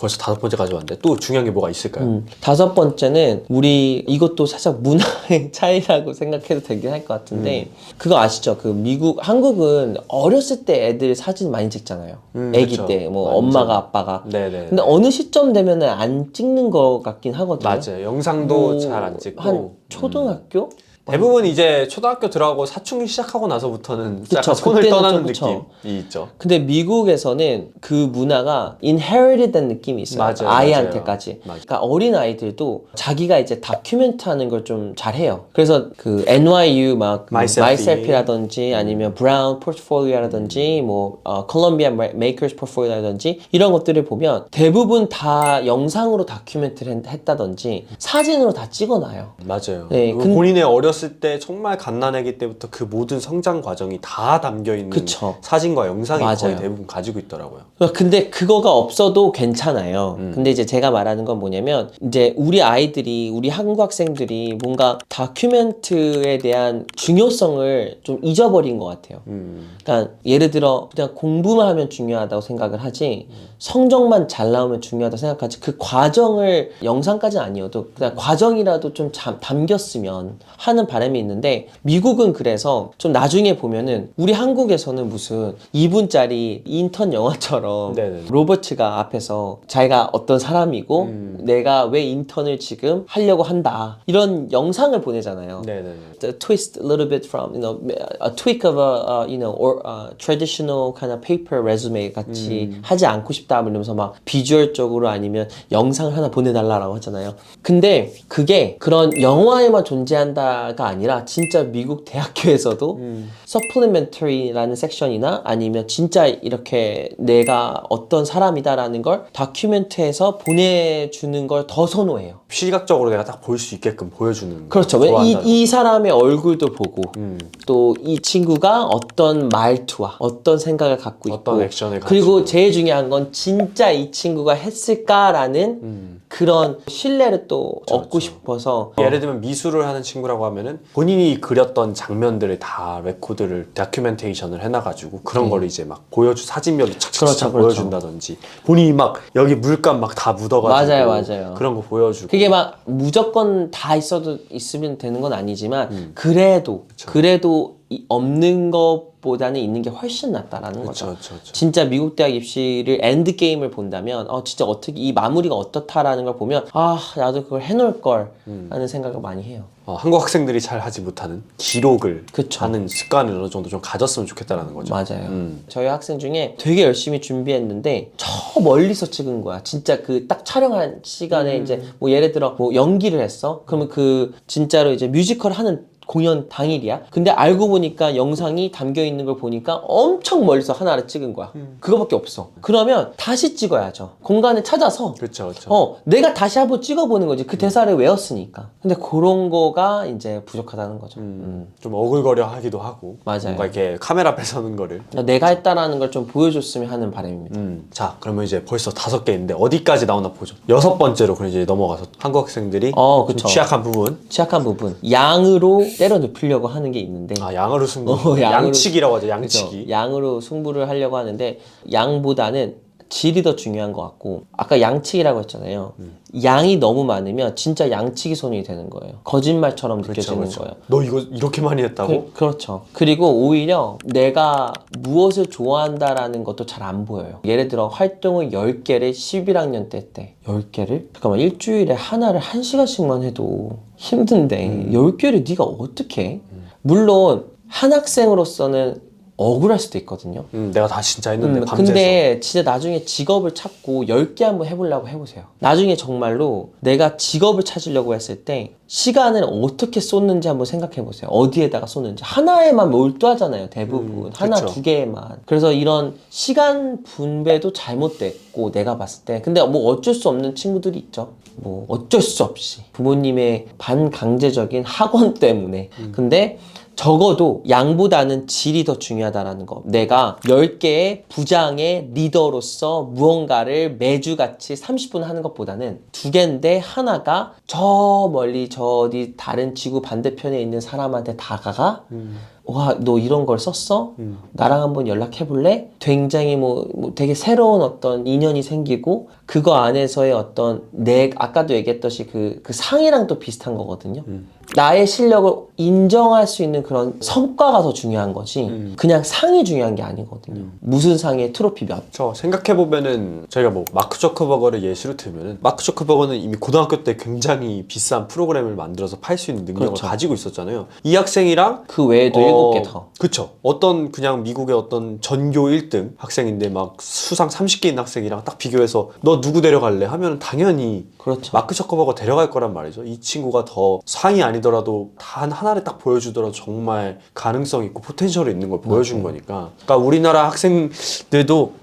벌써 5번째까지 왔는데 또 중요한 게 뭐가 있을까요? 5번째는 우리 이것도 살짝 문화의 차이라고 생각해도 되긴 할 것 같은데 그거 아시죠? 그 한국은 어렸을 때 애들 사진 많이 찍잖아요. 애기 그쵸. 때 뭐 완전. 엄마가 아빠가. 네네. 근데 어느 시점 되면은 안 찍는 것 같긴 하거든요. 맞아요. 영상도 뭐 잘 안 찍고. 한 초등학교? 대부분 이제 초등학교 들어가고 사춘기 시작하고 나서부터는 그쵸, 약간 손을 그때는 떠나는 좀 그쵸. 느낌이 있죠. 근데 미국에서는 그 문화가 inherited 된 느낌이 있어요. 맞아요, 아이한테까지. 맞아요. 그러니까 어린 아이들도 자기가 이제 다큐멘트 하는 걸 좀 잘해요. 그래서 그 NYU 막 myself이라든지 아니면 브라운 포트폴리오라든지 뭐 콜롬비아 메이커스 포트폴리오라든지 이런 것들을 보면 대부분 다 영상으로 다큐멘트를 했다든지 사진으로 다 찍어놔요. 맞아요. 네, 본인의 어렸을 때 정말 갓난아기 때부터 그 모든 성장 과정이 다 담겨있는 그쵸. 사진과 영상이 거의 맞아요. 대부분 가지고 있더라고요. 근데 그거가 없어도 괜찮아요. 근데 이제 제가 말하는 건 뭐냐면 이제 우리 아이들이 우리 한국 학생들이 뭔가 다큐멘트에 대한 중요성을 좀 잊어버린 것 같아요. 그러니까 예를 들어 그냥 공부만 하면 중요하다고 생각을 하지 성적만 잘 나오면 중요하다고 생각하지 그 과정을 영상까지는 아니어도 그냥 과정이라도 좀 담겼으면 하는 바람이 있는데 미국은 그래서 좀 나중에 보면은 우리 한국에서는 무슨 2분짜리 인턴 영화처럼 네네. 로버트가 앞에서 자기가 어떤 사람이고 내가 왜 인턴을 지금 하려고 한다 이런 영상을 보내잖아요. 네네네. The twist a little bit from a tweak of a or traditional kind of paper resume 같이 하지 않고 싶다 이러면서 막 비주얼적으로 아니면 영상을 하나 보내달라고 하잖아요. 근데 그게 그런 영화에만 존재한다가 아니라 진짜 미국 대학교에서도 supplementary라는 섹션이나 아니면 진짜 이렇게 내가 어떤 사람이다라는 걸 다큐멘트에서 보내주는 걸 더 선호해요. 시각적으로 내가 딱 볼 수 있게끔 보여주는. 그렇죠. 이 사람의 얼굴도 보고 또 이 친구가 어떤 말투와 어떤 생각을 갖고 있고 어떤 액션을 그리고 가지고. 제일 중요한 건 진짜 이 친구가 했을까라는 그런 신뢰를 또 얻고 싶어서 예를 들면 미술을 하는 친구라고 하면은 본인이 그렸던 장면들을 다 레코드를 다큐멘테이션을 해놔가지고 그런 거를 이제 막 사진별로 착착착 보여준다든지 본인이 막 여기 물감 막 다 묻어가지고 맞아요. 그런 거 보여주고 그게 막 무조건 다 있으면 되는 건 아니지만 그래도 없는 것보다는 있는 게 훨씬 낫다라는 거죠. 그쵸. 진짜 미국 대학 입시를 엔드 게임을 본다면 진짜 어떻게 이 마무리가 어떻다라는 걸 보면 나도 그걸 해놓을 걸 라는 생각을 많이 해요. 한국 학생들이 잘 하지 못하는 기록을 그쵸. 하는 습관을 어느 정도 좀 가졌으면 좋겠다라는 거죠. 맞아요. 저희 학생 중에 되게 열심히 준비했는데 저 멀리서 찍은 거야. 진짜 그 딱 촬영한 시간에 이제 뭐 예를 들어 뭐 연기를 했어. 그러면 그 진짜로 이제 뮤지컬 하는 공연 당일이야. 근데 알고 보니까 영상이 담겨 있는 걸 보니까 엄청 멀리서 하나를 찍은 거야. 그거밖에 없어. 그러면 다시 찍어야죠. 공간을 찾아서. 그쵸. 내가 다시 한번 찍어보는 거지. 그 대사를 외웠으니까. 근데 그런 거가 이제 부족하다는 거죠. 좀 어글거려 하기도 하고. 맞아요. 뭔가 이렇게 카메라 앞에 서는 거를. 내가 했다라는 걸 좀 보여줬으면 하는 바람입니다. 자, 그러면 이제 벌써 5개 있는데 어디까지 나오나 보죠. 6번째로 그럼 이제 넘어가서 한국 학생들이 좀 그쵸. 취약한 부분. 취약한 부분. 양으로 때려 눕히려고 하는 게 있는데 양으로 승부. 양으로- 양치기라고 하죠. 양치기. 그죠. 양으로 승부를 하려고 하는데 양보다는 질이 더 중요한 것 같고 아까 양치기라고 했잖아요. 양이 너무 많으면 진짜 양치기 손이 되는 거예요. 거짓말처럼 느껴지는 거예요. 너 이거 이렇게 많이 했다고? 그렇죠. 그리고 오히려 내가 무엇을 좋아한다라는 것도 잘 안 보여요. 예를 들어 활동을 10개를 11학년 때 했대. 10개를? 잠깐만 일주일에 하나를 1시간씩만 해도 힘든데 10개를 네가 어떻게 해? 물론 한 학생으로서는 억울할 수도 있거든요. 내가 다 진짜 했는데 밤새서. 근데 진짜 나중에 직업을 찾고 10개 한번 해보려고 해보세요. 나중에 정말로 내가 직업을 찾으려고 했을 때 시간을 어떻게 쏟는지 한번 생각해보세요. 어디에다가 쏟는지. 하나에만 몰두하잖아요. 대부분. 하나, 그쵸. 2개에만. 그래서 이런 시간 분배도 잘못됐고 내가 봤을 때. 근데 뭐 어쩔 수 없는 친구들이 있죠. 뭐 어쩔 수 없이. 부모님의 반강제적인 학원 때문에. 근데 적어도 양보다는 질이 더 중요하다는 거. 내가 10개의 부장의 리더로서 무언가를 매주같이 30분 하는 것보다는 2개인데 하나가 저 멀리 저 어디 다른 지구 반대편에 있는 사람한테 다가가 와, 너 이런 걸 썼어? 나랑 한번 연락해볼래? 굉장히 뭐 되게 새로운 어떤 인연이 생기고 그거 안에서의 어떤 아까도 얘기했듯이 그 상이랑 또 비슷한 거거든요. 나의 실력을 인정할 수 있는 그런 성과가 더 중요한 거지 그냥 상이 중요한 게 아니거든요. 무슨 상의 트로피 몇. 저 생각해보면은 저희가 뭐 마크 저커버거를 예시로 들면은 마크 저커버거는 이미 고등학교 때 굉장히 비싼 프로그램을 만들어서 팔 수 있는 능력을 그렇죠. 가지고 있었잖아요. 이 학생이랑 그 외에도 7개 더. 그쵸. 어떤 그냥 미국의 어떤 전교 1등 학생인데 막 수상 30개 있는 학생이랑 딱 비교해서 너 누구 데려갈래? 하면 당연히 그렇죠. 마크 저커버거 데려갈 거란 말이죠. 이 친구가 더 상이 아니더라도 단 하나를 딱 보여주더라도 정말 가능성 있고 포텐셜이 있는 걸 보여준 거니까. 그러니까 우리나라 학생들도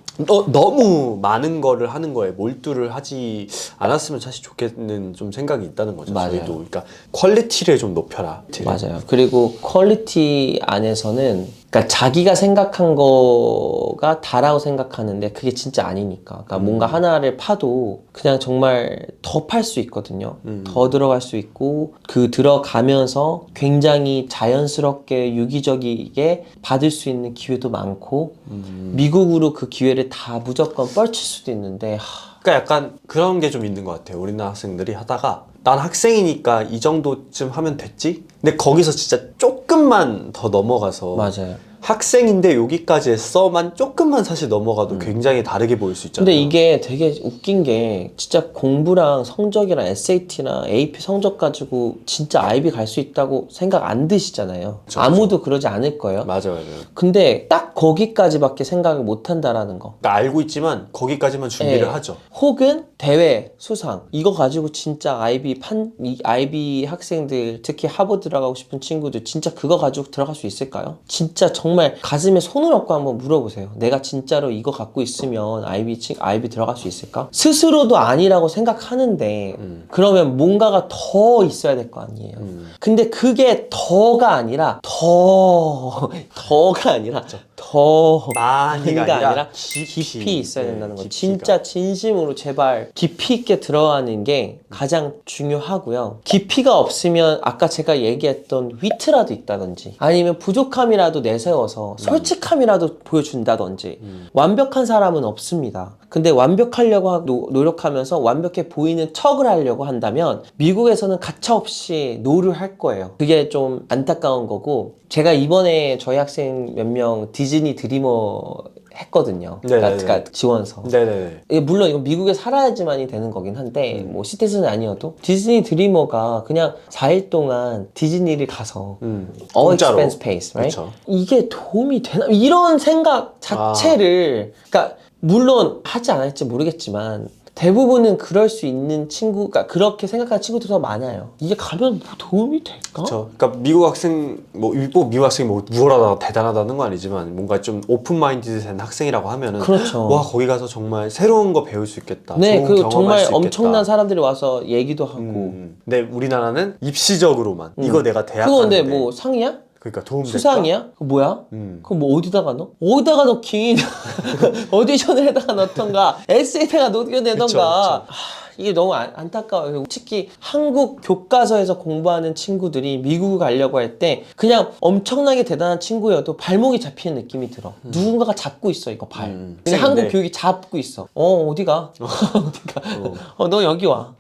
너무 많은 거를 하는 거에 몰두를 하지 않았으면 사실 좋겠는 좀 생각이 있다는 거죠. 맞아요. 저희도. 그러니까 퀄리티를 좀 높여라. 맞아요. 그리고 퀄리티 안에서는 그러니까 자기가 생각한 거가 다라고 생각하는데 그게 진짜 아니니까. 그러니까 뭔가 하나를 파도 그냥 정말 더 팔 수 있거든요. 더 들어갈 수 있고 그 들어가면서 굉장히 자연스럽게 유기적이게 받을 수 있는 기회도 많고 미국으로 그 기회를 다 무조건 뻘칠 수도 있는데 그러니까 약간 그런 게 좀 있는 것 같아요. 우리나라 학생들이 하다가 난 학생이니까 이 정도쯤 하면 됐지? 근데 거기서 진짜 조금만 더 넘어가서 맞아요. 학생인데 여기까지 했어만 조금만 사실 넘어가도 굉장히 다르게 보일 수 있잖아요. 근데 이게 되게 웃긴 게 진짜 공부랑 성적이랑 SAT나 AP 성적 가지고 진짜 IB 갈 수 있다고 생각 안 드시잖아요. 그쵸, 아무도 그러지 않을 거예요. 맞아요. 근데 딱 거기까지밖에 생각을 못 한다라는 거. 그러니까 알고 있지만 거기까지만 준비를 예. 하죠. 혹은 대회 수상 이거 가지고 진짜 IB 학생들 특히 하버드 들어가고 싶은 친구들 진짜 그거 가지고 들어갈 수 있을까요? 진짜 정말 가슴에 손을 얹고 한번 물어보세요. 내가 진짜로 이거 갖고 있으면 IB 들어갈 수 있을까? 스스로도 아니라고 생각하는데 그러면 뭔가가 더 있어야 될 거 아니에요. 근데 그게 더가 아니라 더가 아니라 더 많이가 아니라 깊이 있어야 된다는 거. 깊이가. 진짜 진심으로 제발 깊이 있게 들어가는 게 가장 중요하고요. 깊이가 없으면 아까 제가 얘기했던 위트라도 있다든지 아니면 부족함이라도 내세워서 솔직함이라도 보여준다든지 완벽한 사람은 없습니다. 근데 완벽하려고 노력하면서 완벽해 보이는 척을 하려고 한다면 미국에서는 가차없이 노를 할 거예요. 그게 좀 안타까운 거고 제가 이번에 저희 학생 몇 명 디즈니 드리머 했거든요. 그러니까 지원서. 네네네. 물론 이건 미국에 살아야지만이 되는 거긴 한데 뭐 시티즌은 아니어도 디즈니 드리머가 그냥 4일 동안 디즈니를 가서 all 공짜로. expense pays, right? 그쵸. 이게 도움이 되나? 이런 생각 자체를 그러니까 물론 하지 않을지 모르겠지만 대부분은 그럴 수 있는 친구가 그렇게 생각하는 친구들이 더 많아요. 이게 가면 뭐 도움이 될까? 그렇죠. 그러니까 미국 학생 미국 학생이 뭐 우월하다 대단하다는 건 아니지만 뭔가 좀 오픈 마인드된 학생이라고 하면은 그렇죠. 와 거기 가서 정말 새로운 거 배울 수 있겠다. 네, 좋은 그 경험할 정말 수 있겠다. 엄청난 사람들이 와서 얘기도 하고. 근데 우리나라는 입시적으로만 이거 내가 대학 그거 근데 가는데 뭐 상이야? 그러니까 도움 될까? 수상이야? 그거 뭐야? 그거 뭐 어디다가 넣어? 어디다가 넣긴 오디션을 해다가 넣던가 에세이에다가 넣겨내던가 그쵸. 이게 너무 안타까워요. 특히 한국 교과서에서 공부하는 친구들이 미국을 가려고 할 때 그냥 엄청나게 대단한 친구여도 발목이 잡히는 느낌이 들어. 누군가가 잡고 있어 이거 발. 근데 한국 교육이 잡고 있어. 어디가? 어디가? 너 여기 와.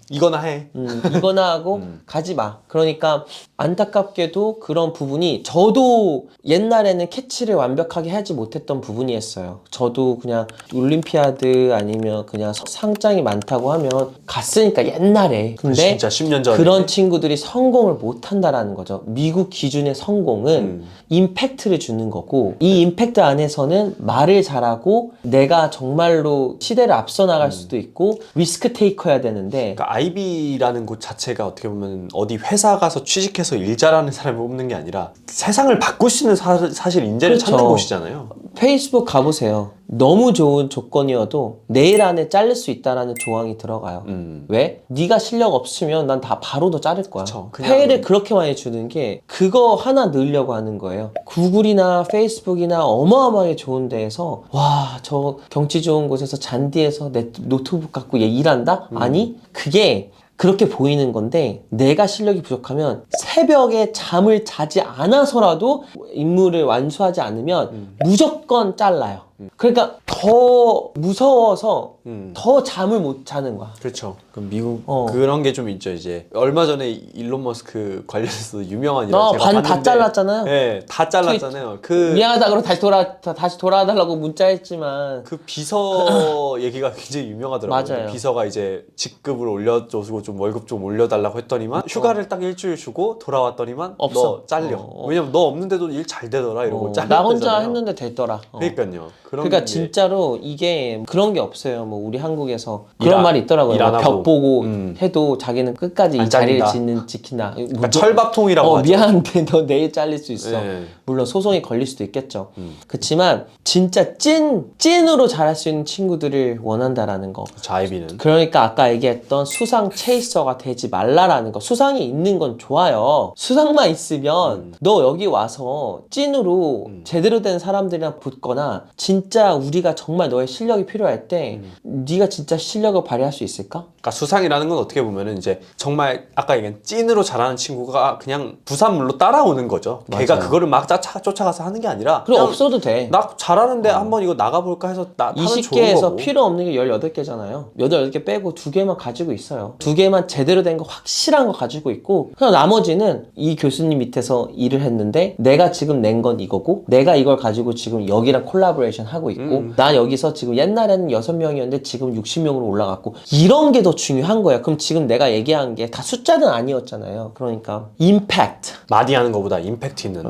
이거나 해. 이거나 하고 가지 마. 그러니까 안타깝게도 그런 부분이 저도 옛날에는 캐치를 완벽하게 하지 못했던 부분이었어요. 저도 그냥 올림피아드 아니면 그냥 상장이 많다고 하면 갔으니까 옛날에. 근데 진짜 10년 전에 그런 친구들이 성공을 못 한다라는 거죠. 미국 기준의 성공은 임팩트를 주는 거고 이 임팩트 안에서는 말을 잘하고 내가 정말로 시대를 앞서 나갈 수도 있고 리스크 테이커야 되는데 그러니까 IB라는 곳 자체가 어떻게 보면 어디 회사 가서 취직해서 일 잘하는 사람을 뽑는 게 아니라 세상을 바꿀 수 있는 사실 인재를 그렇죠. 찾는 곳이잖아요. 페이스북 가보세요. 너무 좋은 조건이어도 내일 안에 자를 수 있다라는 조항이 들어가요. 왜? 네가 실력 없으면 난 다 바로 너 자를 거야. 그쵸. 그냥 페이를 그렇게 많이 주는 게 그거 하나 넣으려고 하는 거예요. 구글이나 페이스북이나 어마어마하게 좋은 데에서 와, 저 경치 좋은 곳에서 잔디에서 내 노트북 갖고 얘 일한다? 아니, 그게 그렇게 보이는 건데 내가 실력이 부족하면 새벽에 잠을 자지 않아서라도 임무를 완수하지 않으면 무조건 잘라요. 그러니까 더 무서워서 더 잠을 못 자는 거야. 그렇죠. 그럼 미국 어. 그런 게 좀 있죠. 이제 얼마 전에 일론 머스크 관련해서 유명한 일을 제가 반 다 봤는데, 잘랐잖아요. 네, 다 잘랐잖아요. 미안하다 그러고 다시 돌아달라고 문자했지만 그 비서 얘기가 굉장히 유명하더라고요. 맞아요. 비서가 이제 직급을 올려줘서 좀 월급 좀 올려달라고 했더니만 휴가를 딱 일주일 주고 돌아왔더니만 없어. 너 잘려. 왜냐면 너 없는데도 일 잘 되더라 이러고 잘렸잖아요. 나 혼자 했는데 됐더라. 그러니까요. 그러니까 게 진짜로 이게 그런 게 없어요. 뭐 우리 한국에서 그런 일 말이 있더라고요. 일 안 벽 하고. 보고 해도 자기는 끝까지 안 이 자리를 잘린다. 지킨다. 그러니까 철밥통이라고 하죠. 미안한데 너 내일 잘릴 수 있어. 네. 물론 소송이 걸릴 수도 있겠죠. 그렇지만 진짜 찐으로 잘할 수 있는 친구들을 원한다라는 거. 자이비는 그러니까 아까 얘기했던 수상 체이서가 되지 말라라는 거. 수상이 있는 건 좋아요. 수상만 있으면 너 여기 와서 찐으로 제대로 된 사람들이랑 붙거나 진짜 우리가 정말 너의 실력이 필요할 때 네가 진짜 실력을 발휘할 수 있을까? 그러니까 수상이라는 건 어떻게 보면은 이제 정말 아까 얘기한 찐으로 잘하는 친구가 그냥 부산물로 따라오는 거죠. 걔가 맞아요. 그거를 막 쫓아가서 하는 게 아니라 그럼 그냥 없어도 돼. 나 잘하는데 한번 이거 나가볼까 해서 타면 좋은 20개에서 거고. 필요 없는 게 18개잖아요. 18개 빼고 2개만 가지고 있어요. 2개만 제대로 된 거 확실한 거 가지고 있고 그냥 나머지는 이 교수님 밑에서 일을 했는데 내가 지금 낸 건 이거고 내가 이걸 가지고 지금 여기랑 콜라보레이션 하고 있고 나 여기서 지금 옛날에는 6명이었는데 지금 60명으로 올라갔고 이런 게 더 중요한 거예요. 그럼 지금 내가 얘기한 게 다 숫자는 아니었잖아요. 그러니까 임팩트. 많이 하는 것보다 임팩트 있는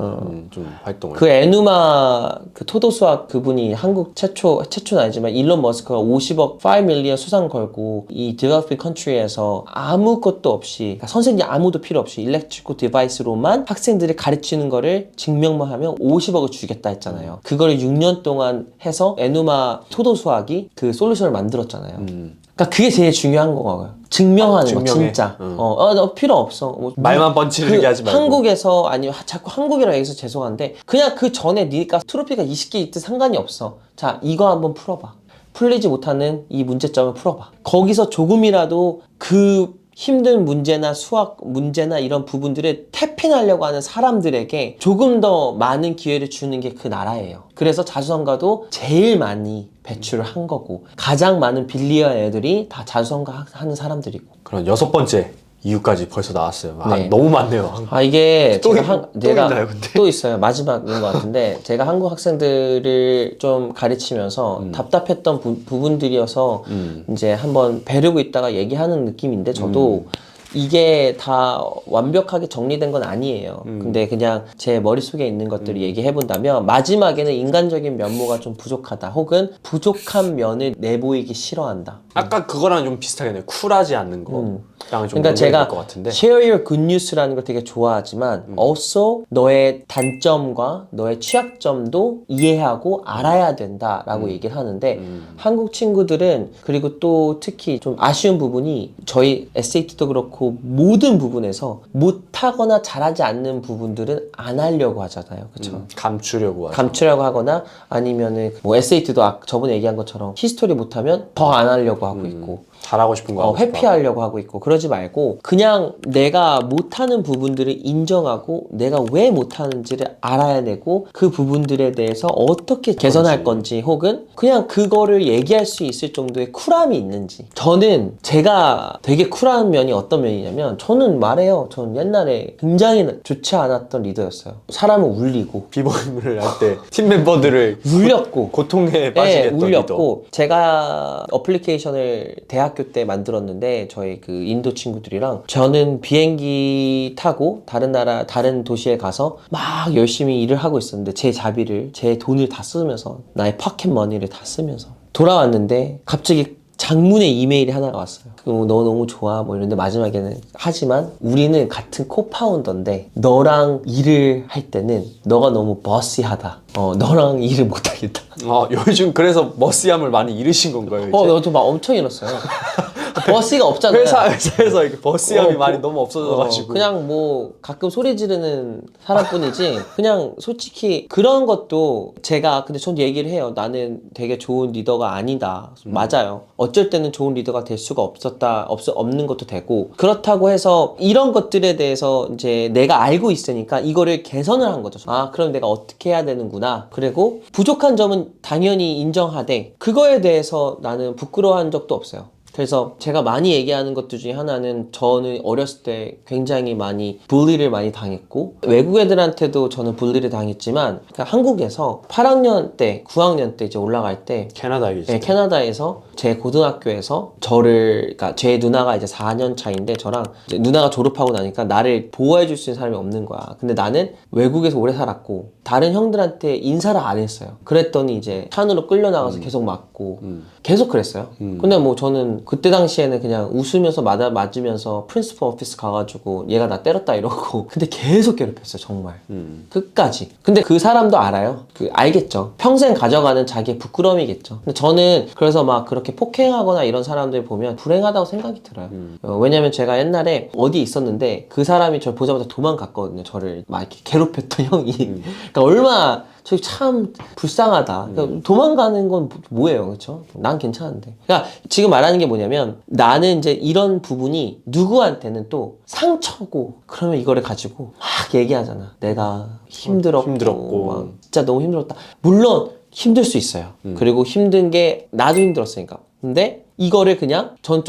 좀 활동을. 그 에누마 그 토도수학 그분이 한국 최초는 아니지만 일론 머스크가 50억 5 밀리언 수상 걸고 이 developing country에서 아무것도 없이 그러니까 선생님 아무도 필요 없이 일렉트리컬 디바이스로만 학생들이 가르치는 거를 증명만 하면 50억을 주겠다 했잖아요. 그거를 6년 동안 해서 에누마 토도수학이 그 솔루션을 만들었잖아요. 그러니까 그게 제일 중요한 거고요. 증명하는 거 증명해. 진짜. 너 필요 없어. 뭐, 말만 펀치르게 하지 말고. 한국에서 아니면 자꾸 한국이라 해서 죄송한데 그냥 그 전에 니가 트로피가 20개 있든 상관이 없어. 자 이거 한번 풀어봐. 풀리지 못하는 이 문제점을 풀어봐. 거기서 조금이라도 그 힘든 문제나 수학 문제나 이런 부분들을 태핑하려고 하는 사람들에게 조금 더 많은 기회를 주는 게 그 나라예요. 그래서 자수성가도 제일 많이 배출을 한 거고 가장 많은 빌리언 애들이 다 자수성가 하는 사람들이고. 그런 6번째 이유까지 벌써 나왔어요. 네. 너무 많네요. 이게 또 제가 있나요, 근데? 또 있어요. 마지막인 것 같은데 제가 한국 학생들을 좀 가르치면서 답답했던 부분들이어서 이제 한번 벼르고 있다가 얘기하는 느낌인데 저도 이게 다 완벽하게 정리된 건 아니에요. 근데 그냥 제 머릿속에 있는 것들을 얘기해 본다면 마지막에는 인간적인 면모가 좀 부족하다 혹은 부족한 면을 내보이기 싫어한다. 아까 그거랑 좀 비슷하겠네요. 쿨하지 않는 거랑은 좀 그러니까 제가 것 같은데. share your good news라는 걸 되게 좋아하지만 also 너의 단점과 너의 취약점도 이해하고 알아야 된다라고 얘기를 하는데 한국 친구들은 그리고 또 특히 좀 아쉬운 부분이 저희 SAT도 그렇고 모든 부분에서 못하거나 잘하지 않는 부분들은 안 하려고 하잖아요. 그렇죠? 감추려고 하죠. 감추려고 하거나 아니면은 뭐 SAT도 저번에 얘기한 것처럼 히스토리 못하면 더 안 하려고 하고 있고 잘하고 싶은 거 하고 회피하려고 하고 있고 그러지 말고 그냥 내가 못하는 부분들을 인정하고 내가 왜 못하는지를 알아야 되고 그 부분들에 대해서 어떻게 개선할 건지 혹은 그냥 그거를 얘기할 수 있을 정도의 쿨함이 있는지. 저는 제가 되게 쿨한 면이 어떤 면이냐면 저는 말해요. 저는 옛날에 굉장히 좋지 않았던 리더였어요. 사람을 울리고 비보임을 할 때 팀 멤버들을 울렸고 고통에 빠지게 했던 울렸고 제가 어플리케이션을 대학교 때 만들었는데 저희 그 인도 친구들이랑 저는 비행기 타고 다른 나라 다른 도시에 가서 막 열심히 일을 하고 있었는데 제 자비를 제 돈을 다 쓰면서 나의 파켓 머니를 다 쓰면서 돌아왔는데 갑자기 장문의 이메일이 하나가 왔어요. 너 너무 좋아 뭐 이런데 마지막에는 하지만 우리는 같은 코파운더인데 너랑 일을 할 때는 너가 너무 버시하다. 너랑 일을 못하겠다. 요즘 그래서 머시함을 많이 잃으신 건가요? 이제? 너도 막 엄청 잃었어요. 버스가 없잖아요. 회사에서 이렇게 버스형이 어, 많이 너무 없어져가지고 그냥 뭐 가끔 소리 지르는 사람뿐이지 그냥 솔직히 그런 것도 제가 근데 전 얘기를 해요. 나는 되게 좋은 리더가 아니다. 맞아요. 어쩔 때는 좋은 리더가 될 수가 없는 것도 되고 그렇다고 해서 이런 것들에 대해서 이제 내가 알고 있으니까 이거를 개선을 한 거죠. 아, 그럼 내가 어떻게 해야 되는구나. 그리고 부족한 점은 당연히 인정하되 그거에 대해서 나는 부끄러워한 적도 없어요. 그래서 제가 많이 얘기하는 것들 중에 하나는 저는 어렸을 때 굉장히 많이 bully를 많이 당했고 외국 애들한테도 저는 bully를 당했지만 그러니까 한국에서 8학년 때, 9학년 때 이제 올라갈 때 캐나다에 계실 네, 때. 캐나다에서 제 고등학교에서 그러니까 제 누나가 이제 4년 차인데 저랑 이제 누나가 졸업하고 나니까 나를 보호해 줄 수 있는 사람이 없는 거야. 근데 나는 외국에서 오래 살았고 다른 형들한테 인사를 안 했어요. 그랬더니 이제 찬으로 끌려나가서 계속 맞고 계속 그랬어요. 근데 뭐 저는 그때 당시에는 그냥 웃으면서 맞으면서 프린시플 오피스 가가지고 얘가 나 때렸다 이러고 근데 계속 괴롭혔어요. 정말 끝까지. 근데 그 사람도 알아요. 알겠죠. 평생 가져가는 자기의 부끄러움이겠죠. 근데 저는 그래서 막 그렇게 폭행하거나 이런 사람들 보면 불행하다고 생각이 들어요. 왜냐면 제가 옛날에 어디 있었는데 그 사람이 저를 보자마자 도망갔거든요. 저를 막 이렇게 괴롭혔던 형이. 그러니까 얼마나 저기 참 불쌍하다. 그러니까 도망가는 건 뭐예요, 그렇죠? 난 괜찮은데. 그러니까 지금 말하는 게 뭐냐면 나는 이제 이런 부분이 누구한테는 또 상처고 그러면 이거를 가지고 막 얘기하잖아. 내가 힘들었고 막 진짜 너무 힘들었다. 물론 힘들 수 있어요. 그리고 힘든 게 나도 힘들었으니까. 근데 이거를 그냥 전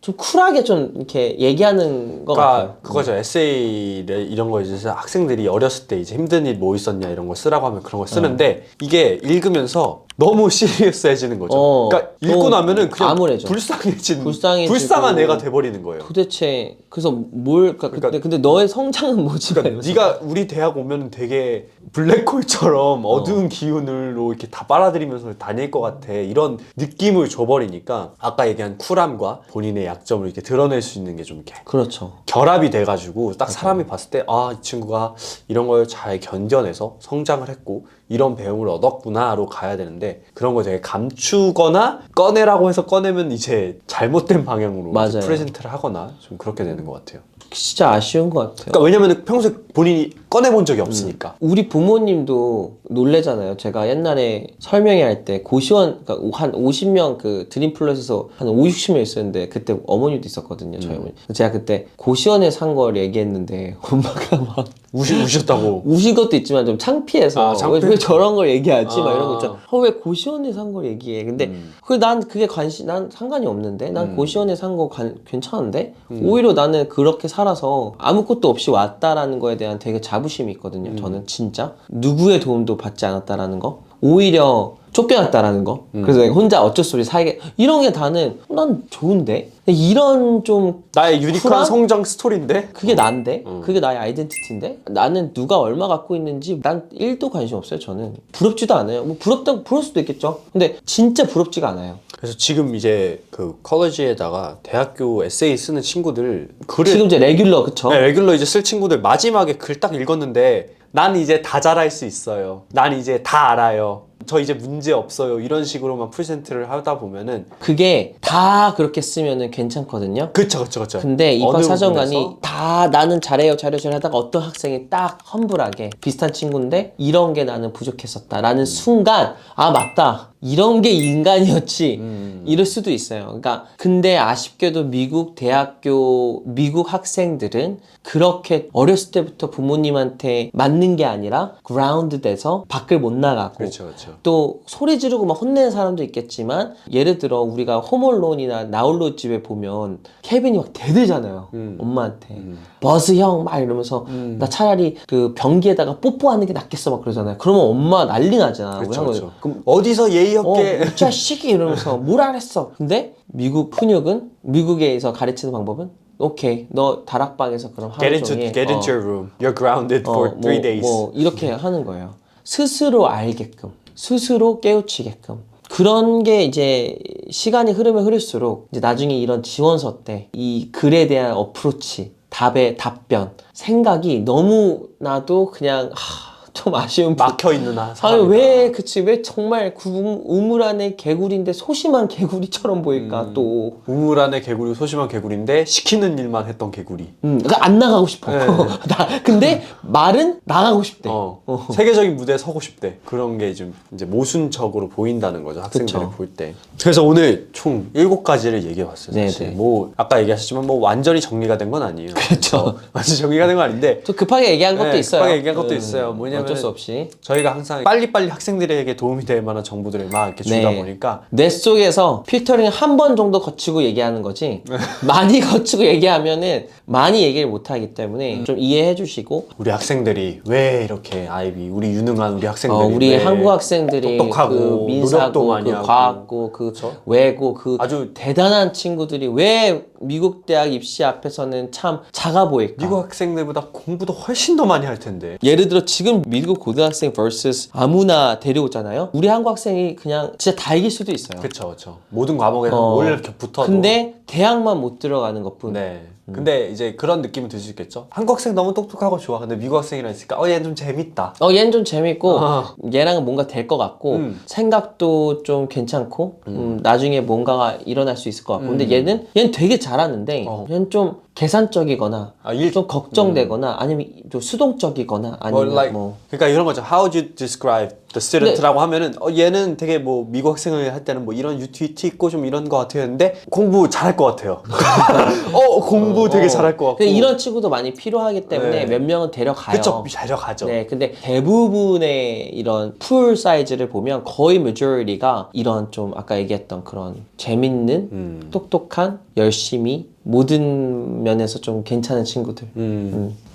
좀 쿨하게 좀 이렇게 얘기하는 것 같아요. 그거죠. 에세이 이런 거 이제 학생들이 어렸을 때 이제 힘든 일 뭐 있었냐 이런 거 쓰라고 하면 그런 거 쓰는데 이게 읽으면서 너무 시리어스해지는 거죠. 그러니까 읽고 나면은 그냥 암울해져. 불쌍한 애가 돼버리는 거예요. 도대체 그래서 근데 너의 성장은 뭐지? 그러니까 네가 우리 대학 오면은 되게 블랙홀처럼 어두운 기운으로 이렇게 다 빨아들이면서 다닐 것 같아. 이런 느낌을 줘버리니까 아까 얘기한 쿨함과 본인의 약점을 이렇게 드러낼 수 있는 게 좀 이렇게 그렇죠. 결합이 돼가지고 딱 사람이 봤을 때 이 친구가 이런 걸 잘 견뎌내서 성장을 했고 이런 배움을 얻었구나로 가야 되는데 그런 걸 되게 감추거나 꺼내라고 해서 꺼내면 이제 잘못된 방향으로 이제 프레젠트를 하거나 좀 그렇게 되는 것 같아요. 진짜 아쉬운 것 같아요. 그러니까 왜냐면 평소에 본인이 꺼내본 적이 없으니까. 우리 부모님도 놀래잖아요. 제가 옛날에 설명회 할 때 고시원 그러니까 한 50명 그 드림플러스에서 한 5, 60명 있었는데 그때 어머니도 있었거든요. 저희 어머니. 제가 그때 고시원에 산 걸 얘기했는데 엄마가 막 우셨다고. 우신 것도 있지만 좀 창피해서 왜 저런 걸 얘기하지? 막 이런 거 있잖아. 왜 고시원에 산 걸 얘기해? 근데 난 상관이 없는데? 난 고시원에 산 거 괜찮은데? 오히려 나는 그렇게 살아서 아무것도 없이 왔다라는 거에 대한 되게 자부심이 있거든요. 저는 진짜. 누구의 도움도 받지 않았다라는 거. 오히려 쫓겨났다라는 거. 그래서 내가 혼자 어쩔 수 없이 살게. 이런 게 다는 난 좋은데? 이런 좀 나의 유니크한 성장 스토리인데? 그게 난데? 그게 나의 아이덴티티인데? 나는 누가 얼마 갖고 있는지 난 1도 관심 없어요. 저는 부럽지도 않아요. 뭐 부러울 수도 있겠죠. 근데 진짜 부럽지가 않아요. 그래서 지금 이제 그 컬리지에다가 대학교 에세이 쓰는 친구들 글을 지금 이제 레귤러 그쵸? 네, 레귤러 이제 쓸 친구들 마지막에 글 딱 읽었는데 난 이제 다 잘할 수 있어요. 난 이제 다 알아요. 저 이제 문제 없어요. 이런 식으로만 프레젠트를 하다 보면은 그게 다 그렇게 쓰면은 괜찮거든요. 그쵸. 근데 입학사정관이 다 나는 잘해요 하다가 어떤 학생이 딱 험불하게 비슷한 친구인데 이런 게 나는 부족했었다 라는 순간 맞다. 이런 게 인간이었지. 이럴 수도 있어요. 그러니까 근데 아쉽게도 미국 학생들은 그렇게 어렸을 때부터 부모님한테 맞는 게 아니라 그라운드 돼서 밖을 못 나가고 그렇죠. 또 소리 지르고 막 혼내는 사람도 있겠지만 예를 들어 우리가 홈얼론이나 나홀로 집에 보면 케빈이 막 대들잖아요. 엄마한테 버스 형 막 이러면서 나 차라리 그 변기에다가 뽀뽀하는 게 낫겠어 막 그러잖아요. 그러면 엄마 난리 나잖아. 그렇죠. 그럼 어디서 예의 없게 이 자식이 이러면서 뭘 안 했어. 근데 미국에서 가르치는 방법은 오케이 너 다락방에서 그럼 하루 종일 get into your room. You're grounded for 3 days. 이렇게 하는 거예요. 스스로 알게끔 스스로 깨우치게끔 그런 게 이제 시간이 흐르면 흐를수록 이제 나중에 이런 지원서 때 이 글에 대한 어프로치 답변 생각이 너무나도 그냥 좀 아쉬운 막혀 있는 아니 상황이다. 왜 정말 우물 안에 개구리인데 소심한 개구리처럼 보일까 또. 우물 안에 개구리 소심한 개구리인데 시키는 일만 했던 개구리. 그러니까 안 나가고 싶어. 네. 근데 말은 나가고 싶대. 세계적인 무대에 서고 싶대. 그런 게 좀 이제 모순적으로 보인다는 거죠. 학생들이 그쵸. 볼 때. 그래서 오늘 총 7가지를 얘기해봤어요. 사실. 네네. 뭐 아까 얘기하셨지만 뭐 완전히 정리가 된 건 아니에요. 그렇죠. 완전히 정리가 된 건 아닌데 또 급하게 얘기한 것도 네, 있어요. 급하게 얘기한 것도 있어요. 뭐냐면 어쩔 수 없이. 저희가 항상 빨리빨리 학생들에게 도움이 될 만한 정보들을 막 이렇게 주다 네. 보니까 뇌 속에서 필터링 한 번 정도 거치고 얘기하는 거지 많이 거치고 얘기하면은 많이 얘기를 못 하기 때문에 좀 이해해 주시고 우리 학생들이 왜 이렇게 아이비 우리 유능한 우리 학생들이 우리 왜 한국 학생들이 똑똑하고 그 노력도 민사고 많이 그 하고. 과학고 그 외고 그 아주 대단한 친구들이 왜 미국 대학 입시 앞에서는 참 작아 보일까? 미국 학생들보다 공부도 훨씬 더 많이 할 텐데. 예를 들어 지금 미국 고등학생 vs 아무나 데려오잖아요. 우리 한국 학생이 그냥 진짜 다 이길 수도 있어요. 그쵸, 그쵸. 모든 과목에서 뭘 붙어도. 근데 대학만 못 들어가는 것뿐. 네. 근데 이제 그런 느낌은 들 수 있겠죠. 한국 학생 너무 똑똑하고 좋아. 근데 미국 학생이랑 있으니까 얘는 좀 재밌다. 얘는 좀 재밌고 아. 얘랑은 뭔가 될 것 같고 생각도 좀 괜찮고 나중에 뭔가가 일어날 수 있을 것 같고 근데 얘는 되게 잘하는데 얘는 좀 계산적이거나 좀 걱정되거나 아니면 좀 수동적이거나 아니면 뭐 그러니까 이런 거죠. How would you describe the student라고 하면은 얘는 되게 뭐 미국 학생을 할 때는 뭐 이런 유티티 있고 좀 이런 거 같아요. 근데 공부 잘할 것 같아요. 공부 되게 잘할 것 같고. 이런 친구도 많이 필요하기 때문에 네. 몇 명은 데려가요. 그쵸, 데려가죠. 네, 근데 대부분의 이런 풀 사이즈를 보면 거의 majority가 이런 좀 아까 얘기했던 그런 재밌는, 똑똑한, 열심히 모든 면에서 좀 괜찮은 친구들.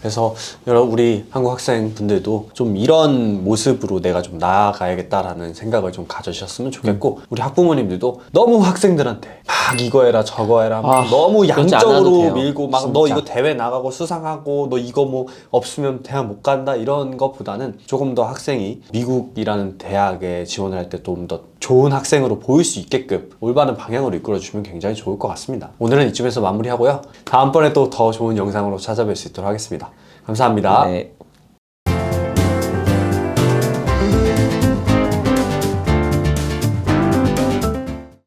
그래서 여러분 우리 한국 학생분들도 좀 이런 모습으로 내가 좀 나아가야겠다라는 생각을 좀 가져주셨으면 좋겠고 우리 학부모님들도 너무 학생들한테 막 이거 해라 저거 해라 막 너무 그렇지 않아도 양적으로 돼요. 밀고 막 진짜. 너 이거 대회 나가고 수상하고 너 이거 뭐 없으면 대학 못 간다 이런 것보다는 조금 더 학생이 미국이라는 대학에 지원을 할 때 좀 더 좋은 학생으로 보일 수 있게끔 올바른 방향으로 이끌어주시면 굉장히 좋을 것 같습니다. 오늘은 이쯤에서 마무리하고요. 다음번에 또 더 좋은 영상으로 찾아뵐 수 있도록 하겠습니다. 감사합니다. 네.